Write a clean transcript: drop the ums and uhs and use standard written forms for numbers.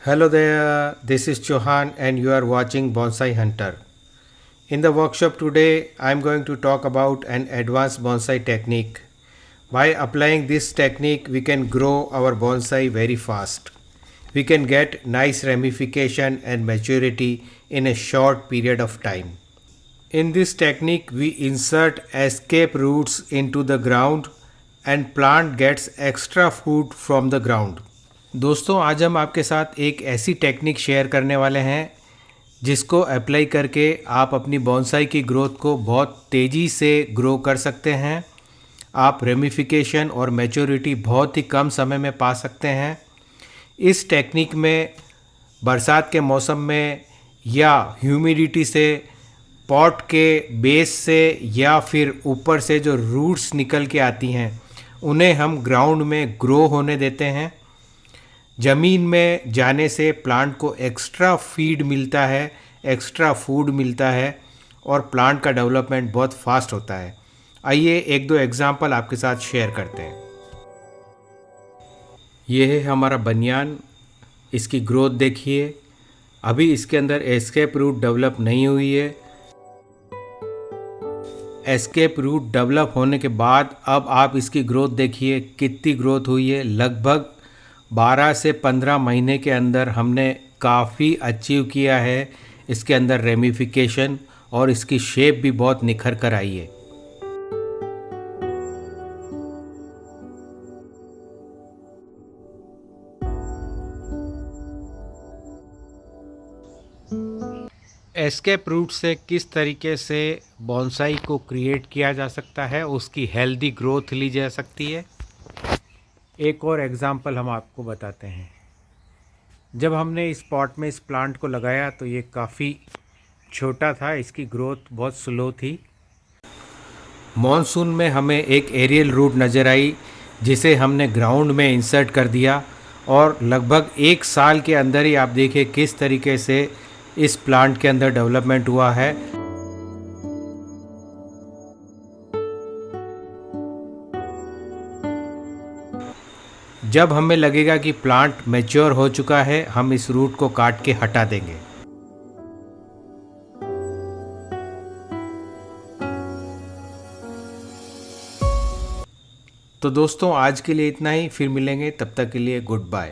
Hello there, this is Chauhan and you are watching Bonsai Hunter. In the workshop today, I am going to talk about an advanced bonsai technique. By applying this technique, we can grow our bonsai very fast. We can get nice ramification and maturity in a short period of time. In this technique, we insert escape roots into the ground and plant gets extra food from the ground. दोस्तों आज हम आपके साथ एक ऐसी technique share करने वाले हैं जिसको अप्लाई करके आप अपनी बॉन्साई की ग्रोथ को बहुत तेज़ी से ग्रो कर सकते हैं। आप रेमिफिकेशन और मैच्योरिटी बहुत ही कम समय में पा सकते हैं। इस टेक्निक में बरसात के मौसम में या ह्यूमिडिटी से पॉट के बेस से या फिर ऊपर से जो रूट्स निकल के आती हैं उन्हें हम ग्राउंड में ग्रो होने देते हैं। ज़मीन में जाने से प्लांट को एक्स्ट्रा फीड मिलता है, एक्स्ट्रा फूड मिलता है और प्लांट का डेवलपमेंट बहुत फास्ट होता है। आइए एक दो एग्जांपल आपके साथ शेयर करते हैं। ये है हमारा बनियान, इसकी ग्रोथ देखिए। अभी इसके अंदर एस्केप रूट डेवलप नहीं हुई है। एस्केप रूट डेवलप होने के बाद अब आप इसकी ग्रोथ देखिए कितनी ग्रोथ हुई है। लगभग 12 से 15 महीने के अंदर हमने काफ़ी अचीव किया है। इसके अंदर रेमिफिकेशन और इसकी शेप भी बहुत निखर कर आई है। एस्केप रूट से किस तरीके से बॉन्साई को क्रिएट किया जा सकता है, उसकी हेल्दी ग्रोथ ली जा सकती है। एक और एग्ज़ाम्पल हम आपको बताते हैं। जब हमने इस पॉट में इस प्लांट को लगाया तो ये काफ़ी छोटा था, इसकी ग्रोथ बहुत स्लो थी। मॉनसून में हमें एक एरियल रूट नज़र आई जिसे हमने ग्राउंड में इंसर्ट कर दिया और लगभग 1 साल के अंदर ही आप देखिए किस तरीके से इस प्लांट के अंदर डेवलपमेंट हुआ है। जब हमें लगेगा कि प्लांट मैच्योर हो चुका है, हम इस रूट को काट के हटा देंगे। तो दोस्तों आज के लिए इतना ही, फिर मिलेंगे, तब तक के लिए गुड बाय।